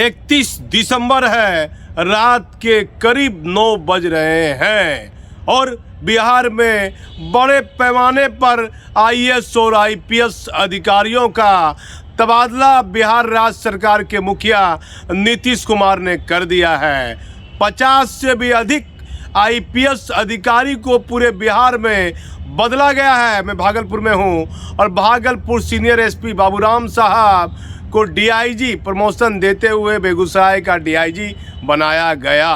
31 दिसंबर है, रात के करीब 9 बज रहे हैं और बिहार में बड़े पैमाने पर आईएएस और आईपीएस अधिकारियों का तबादला बिहार राज्य सरकार के मुखिया नीतीश कुमार ने कर दिया है। 50 से भी अधिक आईपीएस अधिकारी को पूरे बिहार में बदला गया है। मैं भागलपुर में हूं और भागलपुर सीनियर एसपी बाबूराम साहब को डीआईजी प्रमोशन देते हुए बेगूसराय का डीआईजी बनाया गया।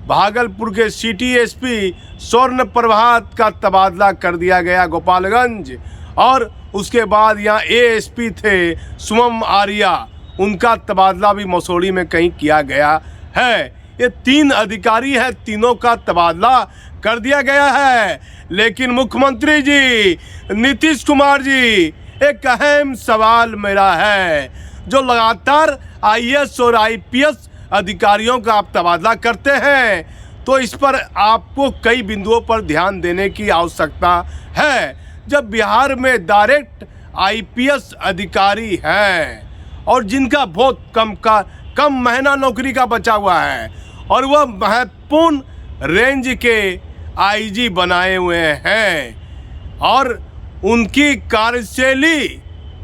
भागलपुर के सिटी एसपी स्वर्ण प्रभात का तबादला कर दिया गया गोपालगंज, और उसके बाद यहाँ एएसपी थे सुमम आर्या, उनका तबादला भी मसौड़ी में कहीं किया गया है। ये 3 अधिकारी हैं, तीनों का तबादला कर दिया गया है। लेकिन मुख्यमंत्री जी नीतीश कुमार जी, एक अहम सवाल मेरा है, जो लगातार आईएएस और आईपीएस अधिकारियों का आप तबादला करते हैं, तो इस पर आपको कई बिंदुओं पर ध्यान देने की आवश्यकता है। जब बिहार में डायरेक्ट आईपीएस अधिकारी हैं और जिनका बहुत कम महीना नौकरी का बचा हुआ है और वह महत्वपूर्ण रेंज के आईजी बनाए हुए हैं, और उनकी कार्यशैली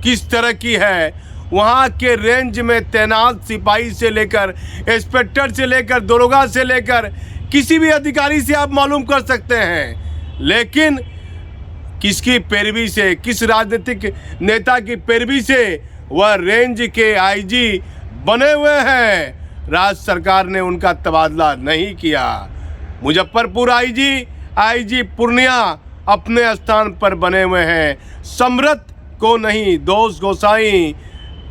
किस तरह की है, वहाँ के रेंज में तैनात सिपाही से लेकर इंस्पेक्टर से लेकर दरोगा से लेकर किसी भी अधिकारी से आप मालूम कर सकते हैं। लेकिन किसकी पैरवी से, किस राजनीतिक नेता की पैरवी से वह रेंज के आईजी बने हुए हैं, राज्य सरकार ने उनका तबादला नहीं किया। मुजफ्फरपुर आईजी पूर्णिया अपने स्थान पर बने हुए हैं, समरथ को नहीं, दोष गोसाई,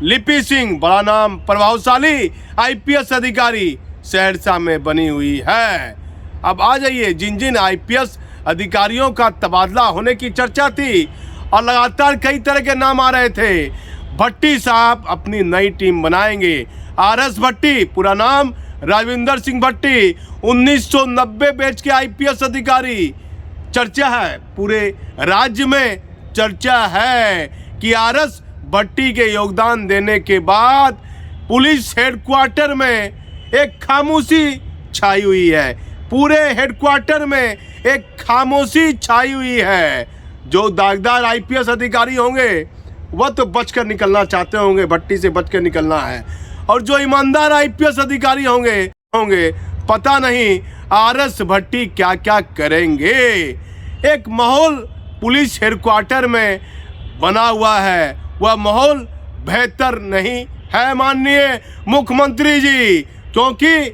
लिपि सिंह, बड़ा नाम प्रभावशाली आईपीएस अधिकारी सहरसा में बनी हुई है। अब आ जाइए, जिन आईपीएस अधिकारियों का तबादला होने की चर्चा थी और लगातार कई तरह के नाम आ रहे थे। भट्टी साहब अपनी नई टीम बनाएंगे। आरएस भट्टी, पूरा नाम राजविंदर सिंह भट्टी, 1990 बैच के आईपीएस अधिकारी। चर्चा है, पूरे राज्य में चर्चा है कि आरएस भट्टी के योगदान देने के बाद पुलिस हेडक्वार्टर में एक खामोशी छाई हुई है। पूरे हेडक्वार्टर में एक खामोशी छाई हुई है। जो दागदार आईपीएस अधिकारी होंगे वह तो बचकर निकलना चाहते होंगे, भट्टी से बचकर निकलना है, और जो ईमानदार आईपीएस अधिकारी होंगे पता नहीं आरएस भट्टी क्या क्या करेंगे। एक माहौल पुलिस हेडक्वार्टर में बना हुआ है, वह माहौल बेहतर नहीं है माननीय मुख्यमंत्री जी, क्योंकि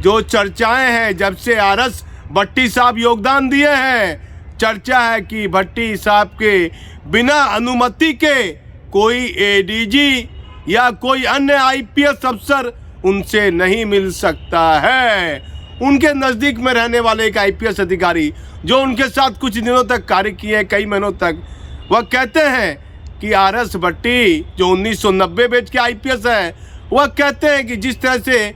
जो चर्चाएं हैं, जब से आरएस भट्टी साहब योगदान दिए हैं, चर्चा है कि भट्टी साहब के बिना अनुमति के कोई एडीजी या कोई अन्य आईपीएस अफसर उनसे नहीं मिल सकता है। उनके नज़दीक में रहने वाले एक आईपीएस अधिकारी जो उनके साथ कुछ दिनों तक कार्य किए, कई महीनों तक, वह कहते हैं कि आरएस भट्टी जो 1990 बैच के आईपीएस है, वह कहते हैं कि जिस तरह से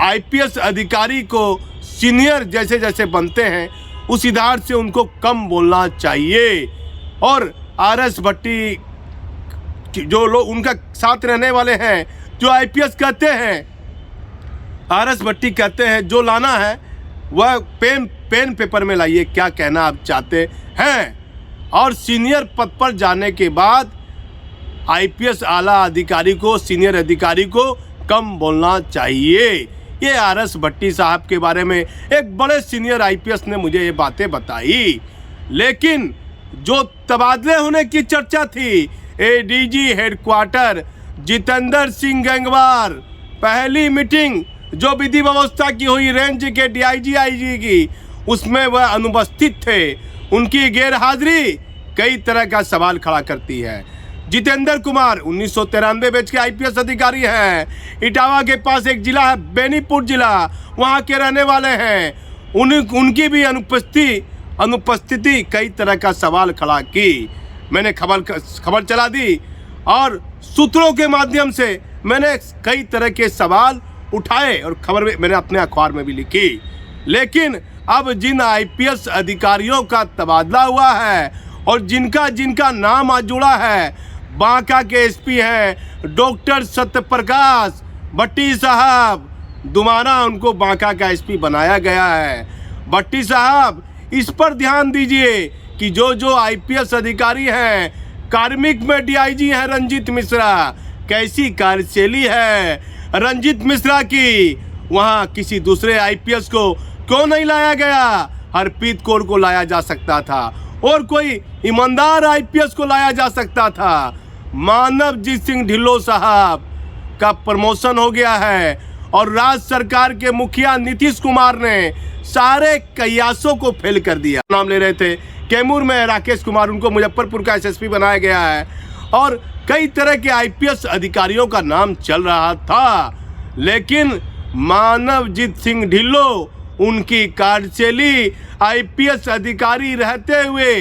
आईपीएस अधिकारी को सीनियर जैसे जैसे बनते हैं, उस आधार से उनको कम बोलना चाहिए। और आरएस भट्टी जो लोग उनका साथ रहने वाले हैं, जो आईपीएस कहते हैं, आरएस भट्टी कहते हैं जो लाना है वह पेन पेपर में लाइए, क्या कहना आप चाहते हैं। और सीनियर पद पर जाने के बाद आईपीएस आला अधिकारी को, सीनियर अधिकारी को कम बोलना चाहिए। ये आरएस भट्टी साहब के बारे में एक बड़े सीनियर आईपीएस ने मुझे ये बातें बताई। लेकिन जो तबादले होने की चर्चा थी, एडीजी हेडक्वार्टर जितेंद्र सिंह गंगवार, पहली मीटिंग जो विधि व्यवस्था की हुई रेंज के डीआईजी आईजी की, उसमें वह अनुपस्थित थे। उनकी गैरहाजिरी कई तरह का सवाल खड़ा करती है। जितेंद्र कुमार 1993 बैच के आईपीएस अधिकारी हैं। इटावा के पास एक जिला है बेनीपुर जिला, वहाँ के रहने वाले हैं। उनकी भी अनुपस्थिति कई तरह का सवाल खड़ा की। मैंने खबर चला दी और सूत्रों के माध्यम से मैंने कई तरह के सवाल उठाए और खबर मैंने अपने अखबार में भी लिखी। लेकिन अब जिन आईपीएस अधिकारियों का तबादला हुआ है और जिनका नाम आज जुड़ा है, बांका के एसपी हैं डॉक्टर सत्यप्रकाश, भट्टी साहब दोबारा उनको बांका का एसपी बनाया गया है। भट्टी साहब इस पर ध्यान दीजिए कि जो आईपीएस अधिकारी हैं, कार्मिक में डीआईजी हैं रंजीत मिश्रा, कैसी कार्यशैली है रंजीत मिश्रा की। वहाँ किसी दूसरे आईपीएस को क्यों नहीं लाया गया? हरप्रीत कौर को लाया जा सकता था और कोई ईमानदार आईपीएस को लाया जा सकता था। मानवजीत सिंह ढिल्लों साहब का प्रमोशन हो गया है और राज्य सरकार के मुखिया नीतीश कुमार ने सारे कयासों को फेल कर दिया। नाम ले रहे थे कैमूर में राकेश कुमार, उनको मुजफ्फरपुर का एसएसपी बनाया गया है और कई तरह के आईपीएस अधिकारियों का नाम चल रहा था, लेकिन मानवजीत सिंह ढिल्लों उनकी कार्यशैली, आईपीएस अधिकारी रहते हुए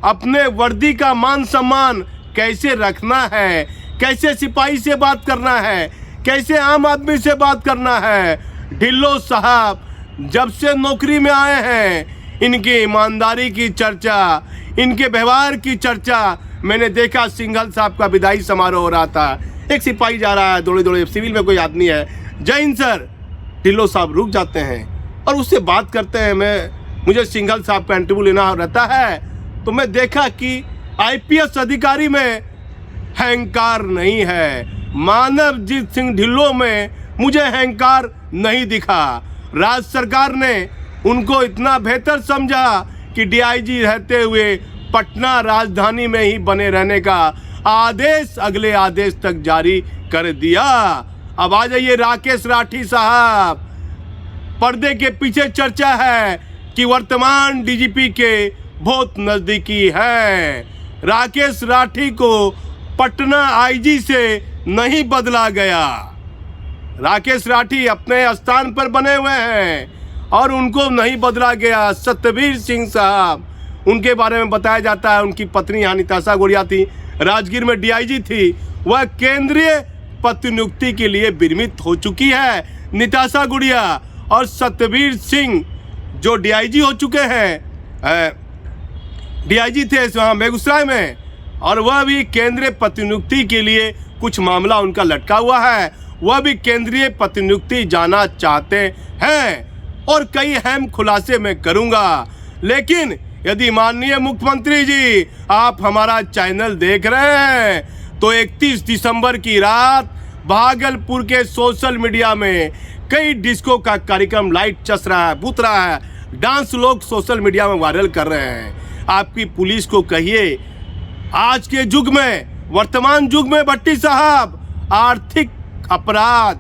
अपने वर्दी का मान सम्मान कैसे रखना है, कैसे सिपाही से बात करना है, कैसे आम आदमी से बात करना है। ढिल्लों साहब जब से नौकरी में आए हैं, इनकी ईमानदारी की चर्चा, इनके व्यवहार की चर्चा मैंने देखा। सिंघल साहब का विदाई समारोह हो रहा था, एक सिपाही जा रहा है दौड़े दौड़े, सिविल में कोई आदमी है, जय हिंद सर। ढिल्लों साहब रुक जाते हैं और उससे बात करते हैं। मुझे सिंघल साहब का इंटरव्यू लेना रहता है तो मैं देखा कि आईपीएस अधिकारी में अहंकार नहीं है। मानवजीत सिंह ढिल्लों में मुझे अहंकार नहीं दिखा। राज्य सरकार ने उनको इतना बेहतर समझा कि डीआईजी रहते हुए पटना राजधानी में ही बने रहने का आदेश अगले आदेश तक जारी कर दिया। अब आ जाइए राकेश राठी साहब। पर्दे के पीछे चर्चा है कि वर्तमान डीजीपी के बहुत नजदीकी है। राकेश राठी को पटना आईजी से नहीं बदला गया। राकेश राठी अपने स्थान पर बने हुए हैं और उनको नहीं बदला गया। सतबीर सिंह साहब, उनके बारे में बताया जाता है उनकी पत्नी यहाँ निताशा गुड़िया थी, राजगीर में डीआईजी थी, वह केंद्रीय प्रतिनियुक्ति के लिए विरमित हो चुकी है निताशा गुड़िया। और सतबीर सिंह जो डीआईजी हो चुके हैं, डीआईजी थे वहाँ बेगूसराय में, और वह भी केंद्रीय प्रतिनियुक्ति के लिए कुछ मामला उनका लटका हुआ है, वह भी केंद्रीय प्रतिनियुक्ति जाना चाहते हैं और कई अहम खुलासे मैं करूंगा। लेकिन यदि माननीय मुख्यमंत्री जी आप हमारा चैनल देख रहे हैं तो 31 दिसंबर की रात भागलपुर के सोशल मीडिया में कई डिस्को का कार्यक्रम लाइट चस रहा है, बुत रहा है, डांस लोग सोशल मीडिया में वायरल कर रहे हैं। आपकी पुलिस को कहिए, आज के युग में, वर्तमान युग में भट्टी साहब, आर्थिक अपराध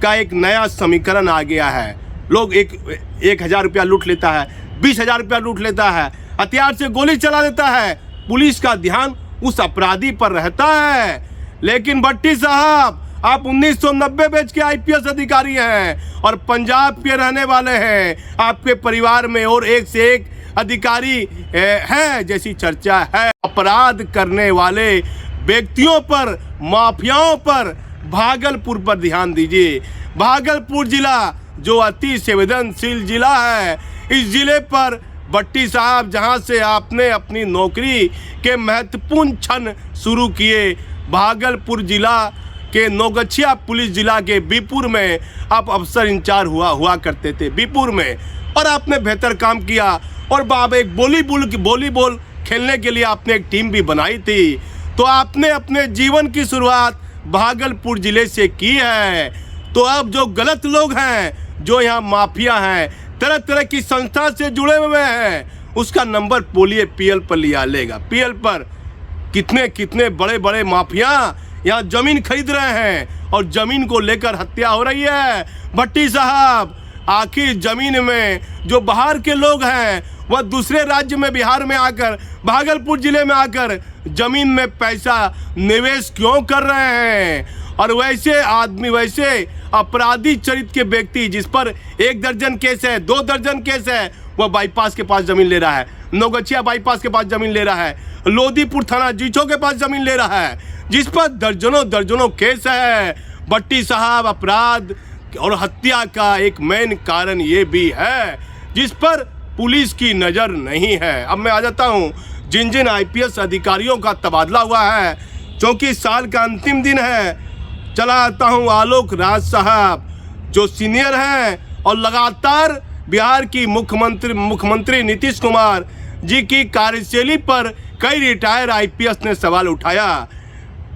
का एक नया समीकरण आ गया है। लोग 1,000 रुपया लूट लेता है, 20,000 रुपया लूट लेता है, हथियार से गोली चला देता है, पुलिस का ध्यान उस अपराधी पर रहता है। लेकिन भट्टी साहब आप 1990 बैच के आईपीएस अधिकारी हैं और पंजाब के रहने वाले हैं। आपके परिवार में और एक से एक अधिकारी हैं जैसी चर्चा है। अपराध करने वाले व्यक्तियों पर, माफियाओं पर, भागलपुर पर ध्यान दीजिए। भागलपुर जिला जो अति संवेदनशील जिला है, इस जिले पर भट्टी साहब जहां से आपने अपनी नौकरी के महत्वपूर्ण क्षण शुरू किए, भागलपुर जिला के नौगछिया पुलिस जिला के बीपुर में आप अफसर इंचार्ज हुआ करते थे बीपुर में, और आपने बेहतर काम किया। और बाब एक वॉलीबॉल खेलने के लिए आपने एक टीम भी बनाई थी। तो आपने अपने जीवन की शुरुआत भागलपुर जिले से की है। तो अब जो गलत लोग हैं, जो यहाँ माफिया हैं, तरह तरह की संस्था से जुड़े हुए हैं, उसका नंबर बोलिए पीएल पर लिया लेगा। पीएल पर कितने कितने बड़े बड़े माफिया यहाँ जमीन खरीद रहे हैं और जमीन को लेकर हत्या हो रही है। भट्टी साहब आखिर जमीन में जो बाहर के लोग हैं वह दूसरे राज्य में, बिहार में आकर, भागलपुर जिले में आकर जमीन में पैसा निवेश क्यों कर रहे हैं? और वैसे आदमी, वैसे अपराधी चरित्र के व्यक्ति जिस पर 1 दर्जन केस है, 2 दर्जन केस है, वह बाईपास के पास जमीन ले रहा है, नौगछिया बाईपास के पास जमीन ले रहा है, लोदीपुर थाना जीचो के पास जमीन ले रहा है, जिस पर दर्जनों दर्जनों केस है। भट्टी साहब अपराध और हत्या का एक मेन कारण ये भी है जिस पर पुलिस की नज़र नहीं है। अब मैं आ जाता हूँ जिन जिन आईपीएस अधिकारियों का तबादला हुआ है, क्योंकि साल का अंतिम दिन है, चला आता हूँ आलोक राज साहब, जो सीनियर हैं और लगातार बिहार की मुख्यमंत्री नीतीश कुमार जी की कार्यशैली पर कई रिटायर आईपीएस ने सवाल उठाया।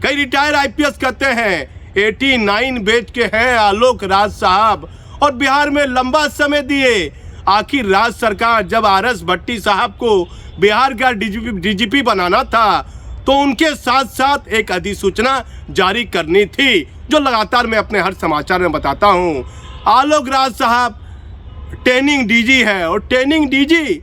कई रिटायर आईपीएस कहते हैं 89 बैच के हैं आलोक राज साहब और बिहार में लंबा समय दिए। आखिर राज्य सरकार जब आरएस भट्टी साहब को बिहार का डीजीपी बनाना था तो उनके साथ साथ एक अधिसूचना जारी करनी थी, जो लगातार मैं अपने हर समाचार में बताता हूं। आलोक राज साहब ट्रेनिंग डीजी है और ट्रेनिंग डीजी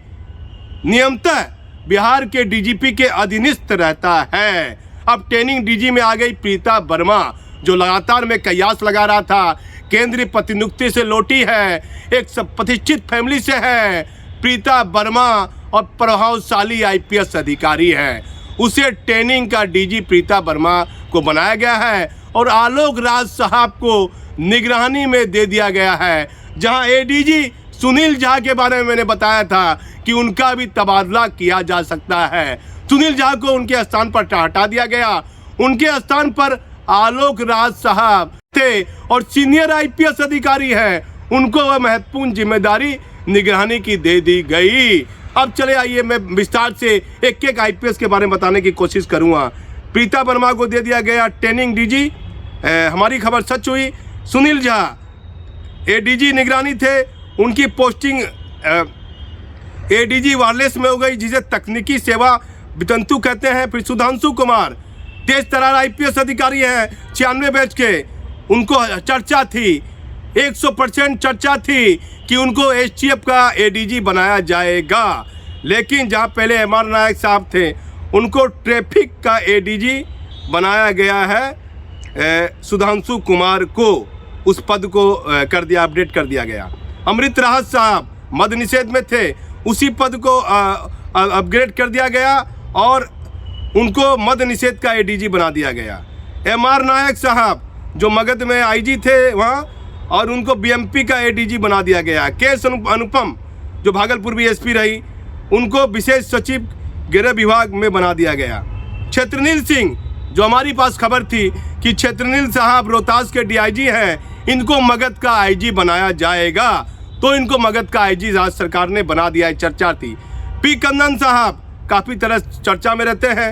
नियमतः बिहार के डीजीपी के अधीनस्थ रहता है। अब ट्रेनिंग डीजी में आ गई प्रीता वर्मा, जो लगातार में कयास लगा रहा था, केंद्रीय प्रतिनियुक्ति से लौटी है, एक प्रतिष्ठित फैमिली से है। प्रीता वर्मा और प्रभावशाली आईपीएस अधिकारी है, उसे ट्रेनिंग का डीजी प्रीता वर्मा को बनाया गया है और आलोक राज साहब को निगरानी में दे दिया गया है। जहां एडीजी सुनील झा के बारे में मैंने बताया था कि उनका भी तबादला किया जा सकता है। सुनील झा को उनके स्थान पर हटा दिया गया, उनके स्थान पर आलोक राज साहब थे और सीनियर आईपीएस अधिकारी हैं, उनको वह महत्वपूर्ण जिम्मेदारी निगरानी की दे दी गई। अब चले आइए मैं विस्तार से एक एक आईपीएस के बारे में बताने की कोशिश करूंगा। प्रीता वर्मा को दे दिया गया ट्रेनिंग डीजी, हमारी खबर सच हुई। सुनील झा एडीजी निगरानी थे, उनकी पोस्टिंग एडीजी वायरलेस में हो गई, जिसे तकनीकी सेवा वितंतु कहते हैं। फिर सुधांशु कुमार तेज तरार आईपीएस अधिकारी हैं 96 बैच के, उनको चर्चा थी, 100% चर्चा थी कि उनको एसटीएफ का एडीजी बनाया जाएगा। लेकिन जहां पहले एमआर नायक साहब थे, उनको ट्रैफिक का एडीजी बनाया गया है। सुधांशु कुमार को उस पद को कर दिया, अपडेट कर दिया गया। अमृत राहत साहब मद निषेध में थे, उसी पद को अपग्रेड कर दिया गया और उनको मद निषेध का एडीजी बना दिया गया। एमआर नायक साहब जो मगध में आईजी थे वहाँ, और उनको बीएमपी का एडीजी बना दिया गया। केस अनुपम जो भागलपुर भी एसपी रही, उनको विशेष सचिव गृह विभाग में बना दिया गया। क्षेत्रनील सिंह, जो हमारी पास खबर थी कि क्षेत्रनील साहब रोहतास के डीआईजी हैं, इनको मगध का आईजी बनाया जाएगा, तो इनको मगध का आईजी राज्य सरकार ने बना दिया है, चर्चा थी। पी कंदन साहब काफ़ी तरह चर्चा में रहते हैं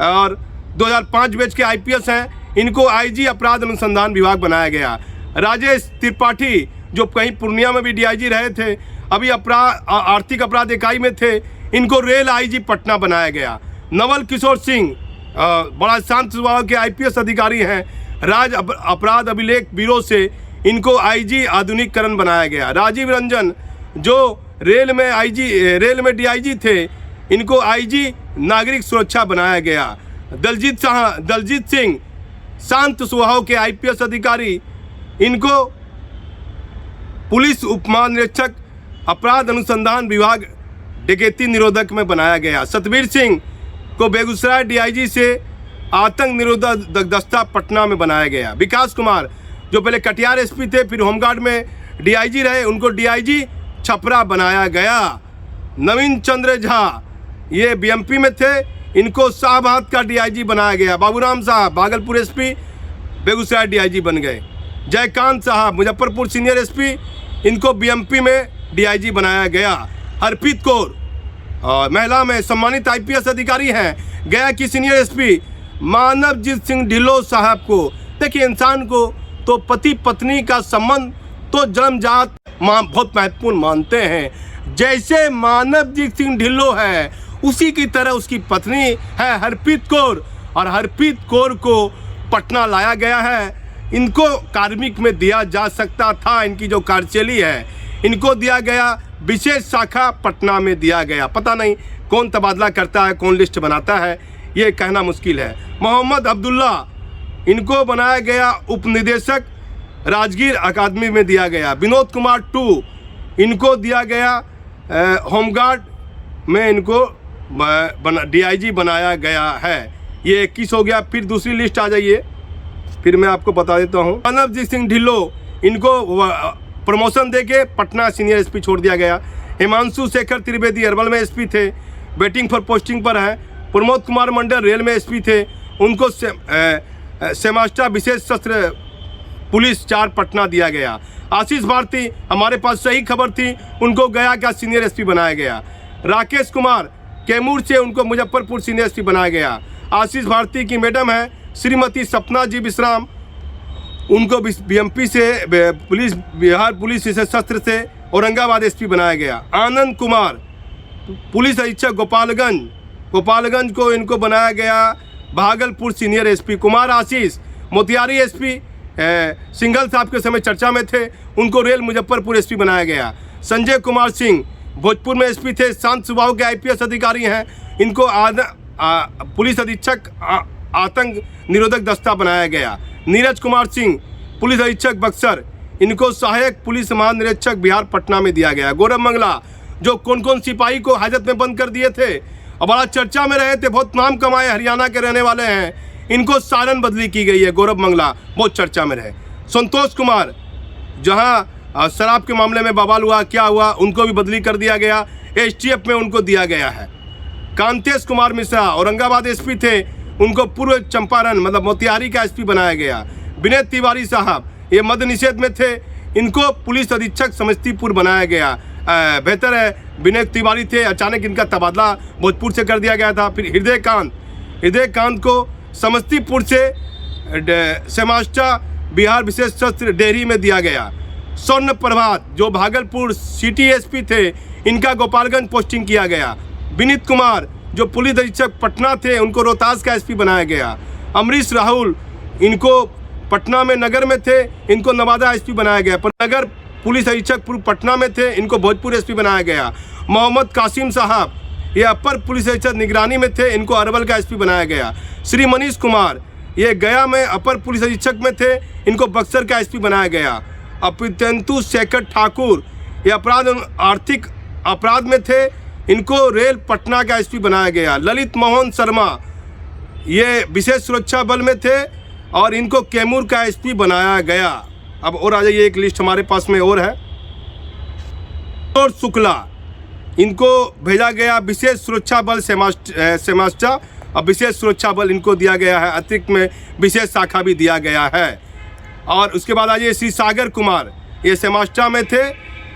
और 2005 बैच के आईपीएस हैं, इनको आईजी अपराध अनुसंधान विभाग बनाया गया। राजेश त्रिपाठी जो कहीं पूर्णिया में भी डीआईजी रहे थे, अभी आर्थिक अपराध इकाई में थे, इनको रेल आईजी पटना बनाया गया। नवल किशोर सिंह बड़ा शांत स्वभाव के आईपीएस अधिकारी हैं, राज्य अपराध अभिलेख ब्यूरो से इनको आईजी आधुनिकीकरण बनाया गया। राजीव रंजन जो रेल में डीआईजी थे, इनको आईजी नागरिक सुरक्षा बनाया गया। दलजीत सिंह शांत स्वभाव के आईपीएस अधिकारी, इनको पुलिस उपमहानिरीक्षक अपराध अनुसंधान विभाग डकैती निरोधक में बनाया गया। सतबीर सिंह को बेगूसराय डीआईजी से आतंक निरोधक दस्ता पटना में बनाया गया। विकास कुमार जो पहले कटिहार एसपी थे, फिर होमगार्ड में डीआईजी रहे, उनको डीआईजी छपरा बनाया गया। नवीन चंद्र झा ये बीएमपी में थे, इनको शाहबाद का डीआईजी बनाया गया। बाबूराम साहब भागलपुर एसपी बेगूसराय डीआईजी बन गए। जयकांत साहब मुजफ्फरपुर सीनियर एसपी, इनको बीएमपी में डीआईजी बनाया गया। हरप्रीत कौर महिला में सम्मानित आईपीएस अधिकारी हैं। गया की सीनियर एसपी मानवजीत सिंह ढिल्लों साहब को, देखिए इंसान को तो पति पत्नी का संबंध तो जन्मजात बहुत महत्वपूर्ण मानते हैं। जैसे मानवजीत सिंह ढिल्लों है, उसी की तरह उसकी पत्नी है हरप्रीत कौर, और हरप्रीत कौर को पटना लाया गया है। इनको कार्मिक में दिया जा सकता था, इनकी जो कार्यशैली है, इनको दिया गया विशेष शाखा पटना में दिया गया। पता नहीं कौन तबादला करता है, कौन लिस्ट बनाता है, ये कहना मुश्किल है। मोहम्मद अब्दुल्ला, इनको बनाया गया उप निदेशक राजगीर अकादमी में दिया गया। विनोद कुमार 2, इनको दिया गया होमगार्ड में, इनको डीआईजी बनाया गया है। ये 21 हो गया। फिर दूसरी लिस्ट आ जाइए, फिर मैं आपको बता देता हूँ। मानवजीत सिंह ढिल्लों, इनको प्रमोशन देके पटना सीनियर एसपी छोड़ दिया गया। हिमांशु शेखर त्रिवेदी अरवल में एसपी थे, वेटिंग फॉर पोस्टिंग पर है। प्रमोद कुमार मंडल रेल में एसपी थे, उनको सेमास्टा विशेष सत्र पुलिस 4 पटना दिया गया। आशीष भारती, हमारे पास सही खबर थी, उनको गया का सीनियर एसपी बनाया गया। राकेश कुमार कैमूर से, उनको मुजफ्फरपुर सीनियर एसपी बनाया गया। आशीष भारती की मैडम है श्रीमती सपना जी विश्राम, उनको बीएमपी से पुलिस, बिहार पुलिस सशस्त्र से औरंगाबाद एसपी बनाया गया। आनंद कुमार पुलिस अधीक्षक गोपालगंज को इनको बनाया गया Bhagalpur senior SP. Kumar Ashish Motihari SP, Singhal साहब के समय चर्चा में थे, उनको रेल मुजफ्फरपुर एसपी बनाया गया। संजय कुमार सिंह भोजपुर में एसपी थे, शांत स्वभाव के आईपीएस अधिकारी हैं, इनको पुलिस अधीक्षक आतंक निरोधक दस्ता बनाया गया। नीरज कुमार सिंह पुलिस अधीक्षक बक्सर, इनको सहायक पुलिस महानिरीक्षक बिहार पटना में दिया गया। गौरव मंगला जो कौन सिपाही को हाजत में बंद कर दिए थे और बड़ा चर्चा में रहे थे, बहुत नाम कमाए, हरियाणा के रहने वाले हैं, इनको सारण बदली की गई है। गौरव मंगला बहुत चर्चा में रहे। संतोष कुमार जहां शराब के मामले में बवाल हुआ, क्या हुआ, उनको भी बदली कर दिया गया, एसटीएफ में उनको दिया गया है। कांतेश कुमार मिश्रा औरंगाबाद एसपी थे, उनको पूर्व चंपारण मतलब मोतिहारी का एसपी बनाया गया। विनय तिवारी साहब ये मद्य निषेध में थे, इनको पुलिस अधीक्षक समस्तीपुर बनाया गया। बेहतर है, विनय तिवारी थे, अचानक इनका तबादला भोजपुर से कर दिया गया था। फिर हृदय कांत को समस्तीपुर से सेमास्टा बिहार विशेष सशस्त्र डेहरी में दिया गया। स्वर्ण प्रभात जो भागलपुर सिटी एसपी थे, इनका गोपालगंज पोस्टिंग किया गया। विनीत कुमार जो पुलिस अधीक्षक पटना थे, उनको रोहतास का एसपी बनाया गया। अमरीश राहुल इनको पटना में नगर में थे, इनको नवादा एसपी बनाया गया। पर नगर पुलिस अधीक्षक पूर्व पटना में थे, इनको भोजपुर एसपी बनाया गया। मोहम्मद कासिम साहब ये अपर पुलिस अधीक्षक निगरानी में थे, इनको अरवल का एसपी बनाया गया। श्री मनीष कुमार ये गया में अपर पुलिस अधीक्षक में थे, इनको बक्सर का एसपी बनाया गया। अपितेंदु शेखर ठाकुर ये आर्थिक अपराध में थे, इनको रेल पटना का एसपी बनाया गया। ललित मोहन शर्मा ये विशेष सुरक्षा बल में थे और इनको कैमूर का एसपी बनाया गया। अब और आ जाइए, एक लिस्ट हमारे पास में और है। और शुक्ला इनको भेजा गया विशेष सुरक्षा बल सेमास्टा, और विशेष सुरक्षा बल इनको दिया गया है, अतिरिक्त में विशेष शाखा भी दिया गया है। और उसके बाद आइए श्री सागर कुमार ये सेमास्टा में थे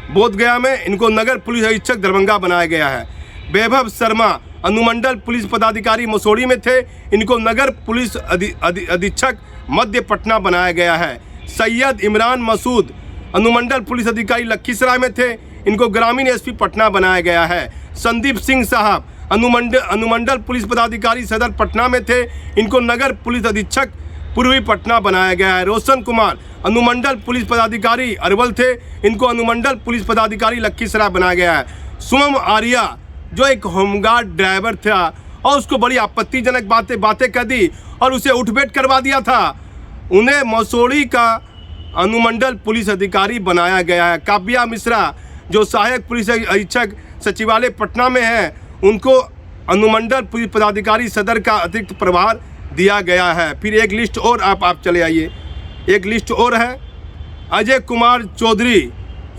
बोधगया में, इनको नगर पुलिस अधीक्षक दरभंगा बनाया गया है। वैभव शर्मा अनुमंडल पुलिस पदाधिकारी मसौड़ी में थे, इनको नगर पुलिस अधीक्षक मध्य पटना बनाया गया है। सैयद इमरान मसूद अनुमंडल पुलिस अधिकारी लखीसराय में थे, इनको ग्रामीण एसपी पटना बनाया गया है। संदीप सिंह साहब अनुमंडल पुलिस पदाधिकारी सदर पटना में थे, इनको नगर पुलिस अधीक्षक पूर्वी पटना बनाया गया है। रोशन कुमार अनुमंडल पुलिस पदाधिकारी अरवल थे, इनको अनुमंडल पुलिस पदाधिकारी लखीसराय बनाया गया है। सुमन आर्या जो एक होमगार्ड ड्राइवर था और उसको बड़ी आपत्तिजनक बातें कर दी और उसे उठबैठ करवा दिया था, उन्हें मसौड़ी का अनुमंडल पुलिस अधिकारी बनाया गया है। काव्या मिश्रा जो सहायक पुलिस अधीक्षक सचिवालय पटना में है, उनको अनुमंडल पुलिस पदाधिकारी सदर का अतिरिक्त प्रभार दिया गया है। फिर एक लिस्ट और आप चले आइए, एक लिस्ट और है। अजय कुमार चौधरी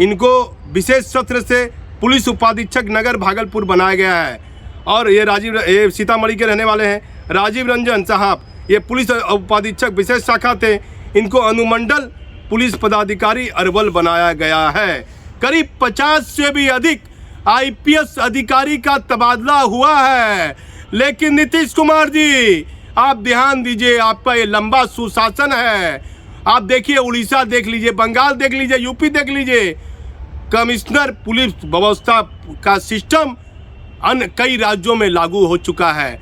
इनको विशेष सत्र से पुलिस उपाधीक्षक नगर भागलपुर बनाया गया है। और ये सीतामढ़ी के रहने वाले हैं। राजीव रंजन साहब ये पुलिस उपाधीक्षक विशेष शाखा थे, इनको अनुमंडल पुलिस पदाधिकारी अरवल बनाया गया है। करीब 50 से भी अधिक आईपीएस अधिकारी का तबादला हुआ है। लेकिन नीतीश कुमार जी आप ध्यान दीजिए, आपका ये लंबा सुशासन है। आप देखिए, उड़ीसा देख लीजिए, बंगाल देख लीजिए, यूपी देख लीजिए, कमिश्नर पुलिस व्यवस्था का सिस्टम अन्य कई राज्यों में लागू हो चुका है,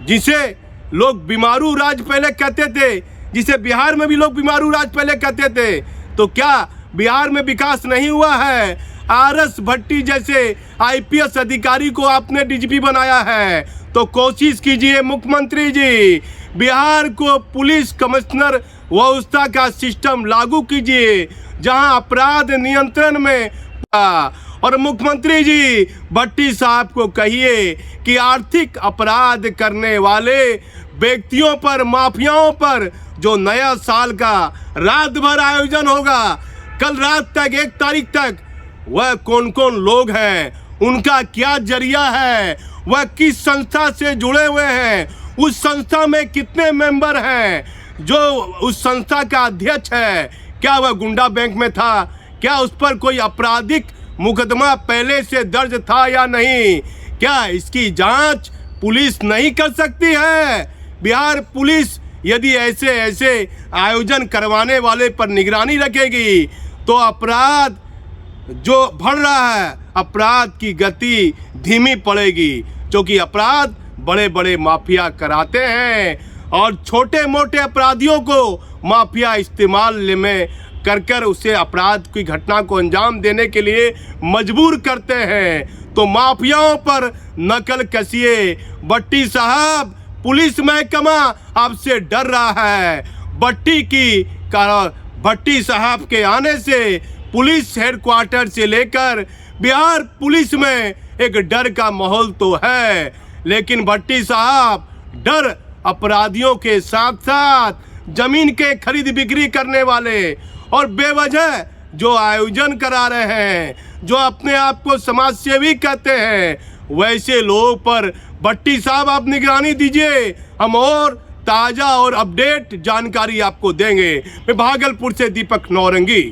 जिसे लोग बीमारू राज पहले कहते थे, जिसे बिहार में भी लोग बीमारू राज पहले कहते थे। तो क्या बिहार में विकास नहीं हुआ है? आरएस भट्टी जैसे आईपीएस अधिकारी को आपने डीजीपी बनाया है, तो कोशिश कीजिए मुख्यमंत्री जी, बिहार को पुलिस कमिश्नर व्यवस्था का सिस्टम लागू कीजिए, जहां अपराध नियंत्रण में। और मुख्यमंत्री जी भट्टी साहब को कहिए कि आर्थिक अपराध करने वाले व्यक्तियों पर, माफियाओं पर जो नया साल का रात भर आयोजन होगा, कल रात तक 1 तारीख तक, वह कौन कौन लोग हैं, उनका क्या जरिया है, वह किस संस्था से जुड़े हुए हैं, उस संस्था में कितने मेंबर हैं, जो उस संस्था का अध्यक्ष है, क्या वह गुंडा बैंक में था? क्या उस पर कोई आपराधिक मुकदमा पहले से दर्ज था या नहीं? क्या इसकी जांच पुलिस नहीं कर सकती है? बिहार पुलिस यदि ऐसे आयोजन करवाने वाले पर निगरानी रखेगी तो अपराध जो बढ़ रहा है, अपराध की गति धीमी पड़ेगी, क्योंकि अपराध बड़े बड़े माफिया कराते हैं और छोटे मोटे अपराधियों को माफिया इस्तेमाल में कर उसे अपराध की घटना को अंजाम देने के लिए मजबूर करते हैं। तो माफियाओं पर नकल कसिए। भट्टी साहब, पुलिस महकमा आपसे डर रहा है। भट्टी साहब के आने से पुलिस हेडक्वार्टर से लेकर बिहार पुलिस में एक डर का माहौल तो है, लेकिन भट्टी साहब डर अपराधियों के साथ साथ जमीन के खरीद बिक्री करने वाले और बेवजह जो आयोजन करा रहे हैं, जो अपने आप को समाज सेवी कहते हैं, वैसे लोगों पर भट्टी साहब आप निगरानी दीजिए। हम और ताज़ा और अपडेट जानकारी आपको देंगे। मैं भागलपुर से दीपक नौरंगी।